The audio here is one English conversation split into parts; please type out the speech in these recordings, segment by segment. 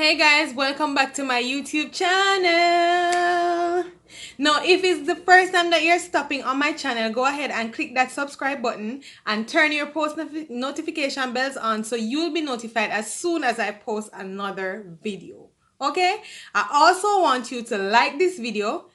Hey guys, welcome back to my YouTube channel. Now, if it's the first time that you're stopping on my channel, go ahead and click that subscribe button and turn your post notification bells on so you'll be notified as soon as I post another video. Okay? I also want you to like this video,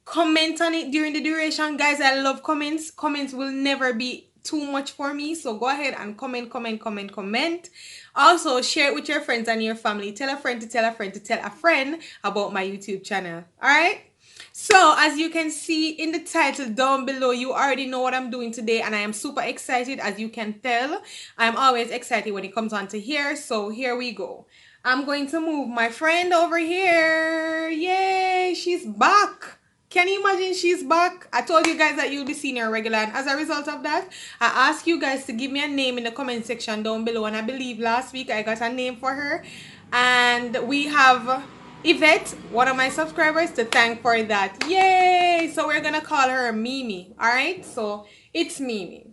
comment on it during the duration. Guys, I love comments. Comments will never be too much for me, so go ahead and comment. Also share it with your friends and your family. Tell a friend to tell a friend to tell a friend about my YouTube channel. All right, so as you can see in the title down below, you already know what I'm doing today, and I am super excited. As you can tell, I'm always excited when it comes on to here. So here we go. I'm going to move my friend over here. Yay, she's back. Can you imagine she's back? I told you guys that you'll be seeing her regular, and as a result of that, I asked you guys to give me a name in the comment section down below, and I believe last week I got a name for her, and we have Yvette, one of my subscribers, to thank for that. Yay! So we're gonna call her Mimi. All right, so it's Mimi.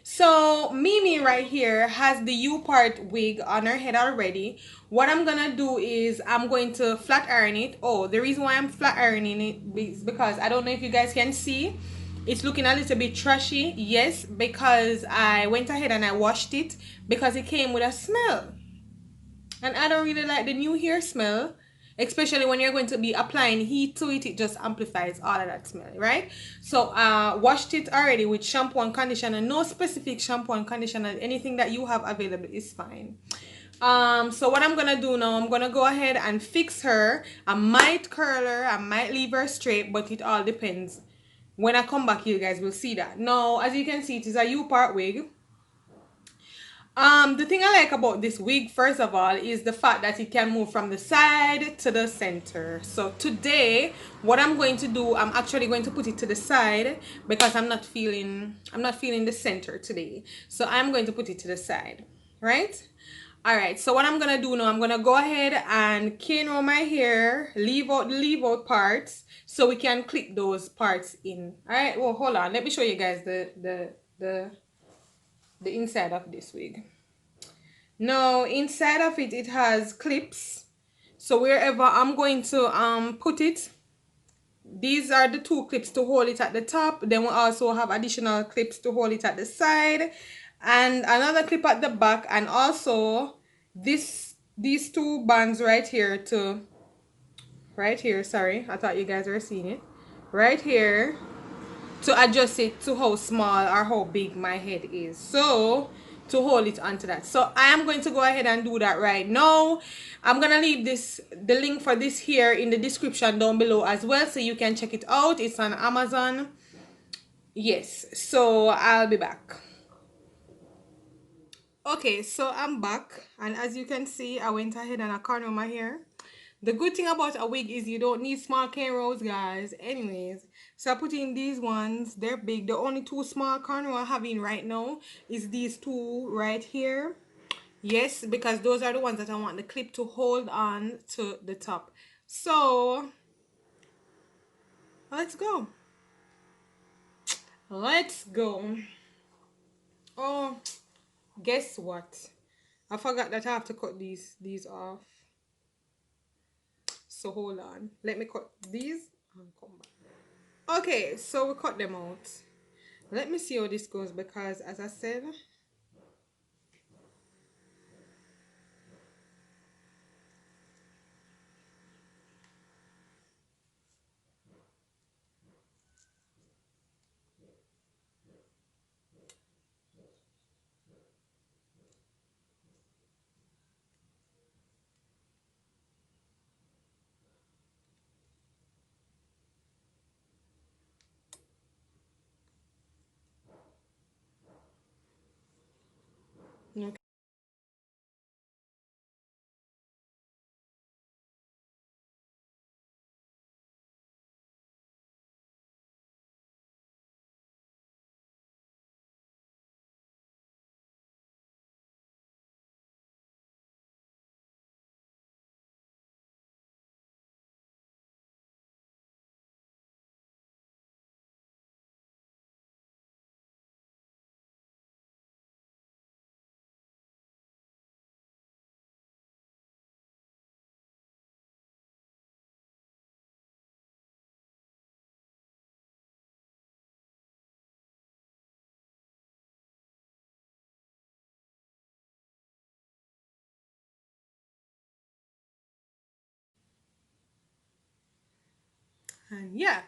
So Mimi right here has the U-part wig on her head already. What I'm gonna do is I'm going to flat iron it. Oh, the reason why I'm flat ironing it is because I don't know if you guys can see, it's looking a little bit trashy. Yes, because I went ahead and I washed it because it came with a smell, and I don't really like the new hair smell, especially when you're going to be applying heat to it. It just amplifies all of that smell, right? So washed it already with shampoo and conditioner. No specific shampoo and conditioner, anything that you have available is fine. So what I'm gonna do now, I'm gonna go ahead and fix her. I might curl her, I might leave her straight, but it all depends. When I come back, you guys will see that. Now, as you can see, it is a U-part wig. The thing I like about this wig, first of all, is the fact that it can move from the side to the center. So today, what I'm going to do, I'm actually going to put it to the side because I'm not feeling the center today. So I'm going to put it to the side, right? All right, so what I'm gonna do now, I'm gonna go ahead and cane roll my hair, leave out the leave out parts so we can clip those parts in. All right, well, hold on, let me show you guys the inside of this wig. Now inside of it, it has clips, so wherever I'm going to put it, these are the two clips to hold it at the top. Then we also have additional clips to hold it at the side and another clip at the back, and also these two bands right here to right here, sorry, I thought you guys were seeing it, right here, to adjust it to how small or how big my head is, so to hold it onto that. So I am going to go ahead and do that right now. I'm gonna leave the link for this here in the description down below as well, so you can check it out. It's on Amazon. Yes, so I'll be back. Okay, so I'm back, and as you can see, I went ahead and I corner my hair. The good thing about a wig is you don't need small cane rolls, guys. Anyways, so I put in these ones. They're big. The only two small corner I'm having right now is these two right here. Yes, because those are the ones that I want the clip to hold on to the top. So let's go. Let's go. Oh, guess what? I forgot that I have to cut these off. So hold on. Let me cut these and come back. Okay, so we cut them out. Let me see how this goes, because as I said, And yeah,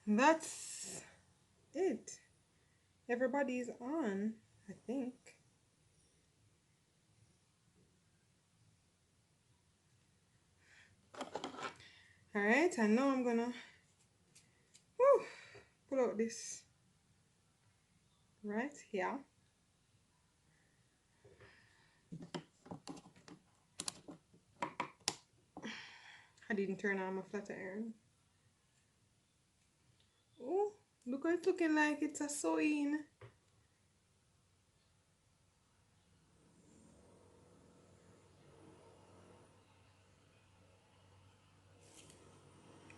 that's it. Everybody's on, I think. All right, and now I'm gonna whew, pull out this right here. I didn't turn on my flat iron. Oh, look how it's looking like it's a sewing.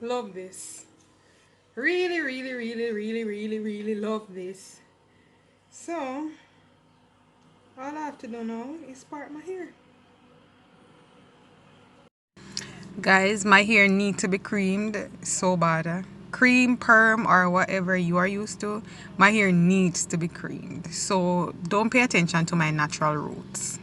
Love this. Really, really, really, really, really, really love this. So, all I have to do now is part my hair. Guys, my hair needs to be creamed so bad. Cream, perm, or whatever you are used to, my hair needs to be creamed. So don't pay attention to my natural roots.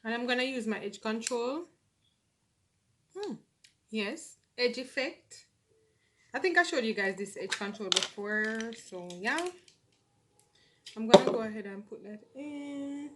And I'm gonna use my edge control. Yes, edge effect. I think I showed you guys this edge control before, so yeah. I'm gonna go ahead and put that in.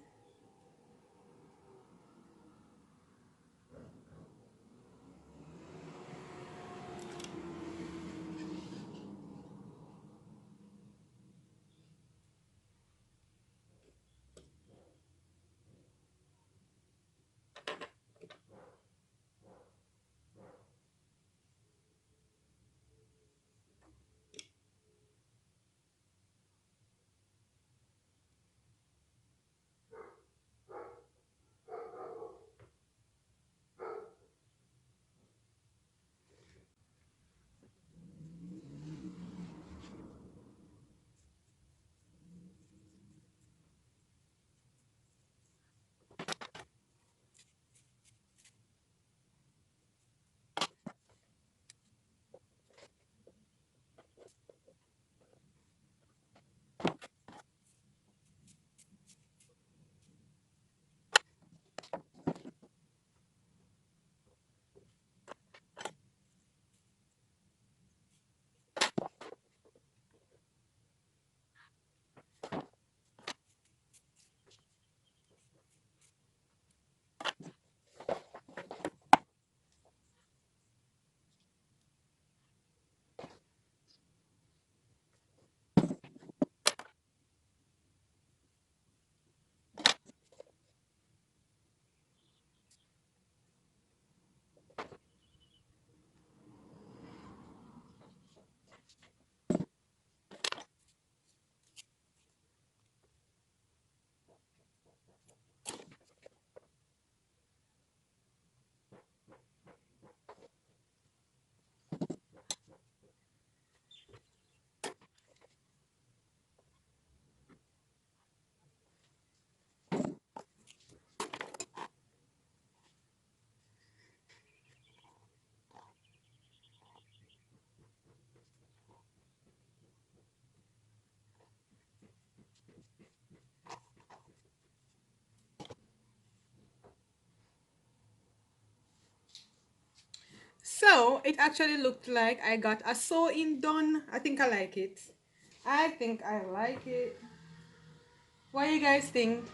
So it actually looked like I got a sew-in done. I think I like it. I think I like it. What do you guys think?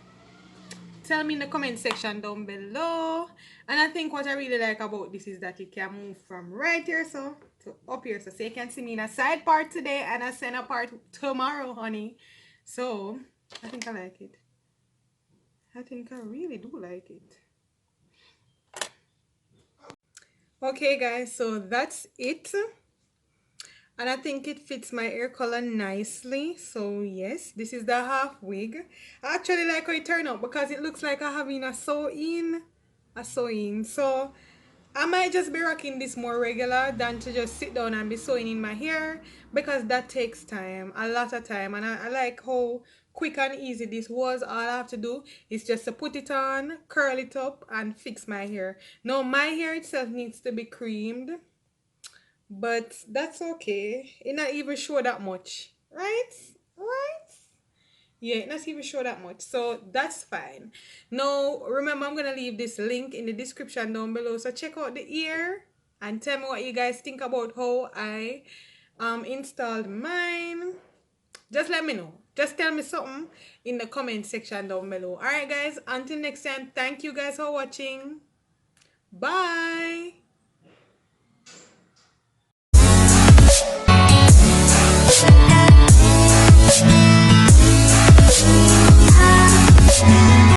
tell me in the comment section down below. And I think what I really like about this is that you can move from right here so to up here. So you can see me in a side part today and a center part tomorrow, honey. So I think I like it. I think I really do like it. Okay guys, so that's it. And I think it fits my hair color nicely. So yes, this is the half wig. I actually like how it turned out because it looks like I having a sew-in. A sewing. So I might just be rocking this more regular than to just sit down and be sewing in my hair, because that takes time, a lot of time. And I like how quick and easy this was. All I have to do is just to put it on, curl it up, and fix my hair. Now my hair itself needs to be creamed, but that's okay. It not even show that much, right? Right? Yeah, it not even show that much, so that's fine. Now remember, I'm gonna leave this link in the description down below, so check out the ear and tell me what you guys think about how I installed mine. Just let me know, just tell me something in the comment section down below. All right guys, until next time, thank you guys for watching. Bye.